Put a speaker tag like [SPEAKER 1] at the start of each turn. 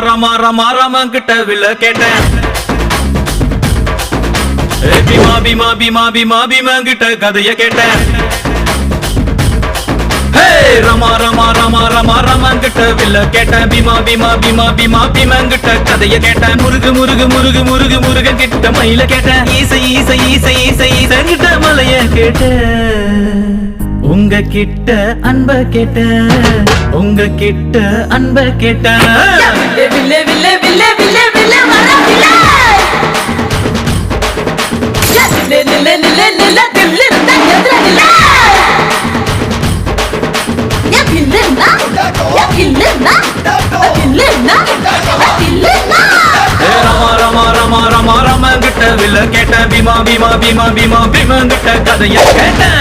[SPEAKER 1] ரமா ரமா ரமா கிட்ட வில்ல கேட்டேன். பீமா பீமா பீமா பீமா பீமா கிட்ட கதைய கேட்டேன். ரமா ரமா ரமா ரமா ரமா கிட்ட வில்ல கேட்டேன். பீமா பீமா பீமா பீமா பீமா கிட்ட கதைய கேட்டேன். முருகு முருகு முருகு முருகு முருகன் கிட்ட மயில கேட்டேன். ஈசை ஈசை ஈசை ஈசை ஈசை கிட்ட மலைய கேட்டேன். உங்க கிட்ட அன்ப கேட்டேன். உங்க கிட்ட அன்ப கேட்டேன்.
[SPEAKER 2] வில்லே வில்லே வில்லே வில்லே வில்லே வர வில்லே நில்லே நில்லே நில்லே நில்லே தில்லு இருந்தா எதிர நில்லே யா வில்லேனா யா வில்லேனா வில்லேனா வில்லேனா
[SPEAKER 1] ரமா ரமா ரமா ரமா ரமா கிட்ட வில்ல கேட்டேன். பீமா பீமா பீமா பீமா பீமா கிட்ட கதைய கேட்டேன்.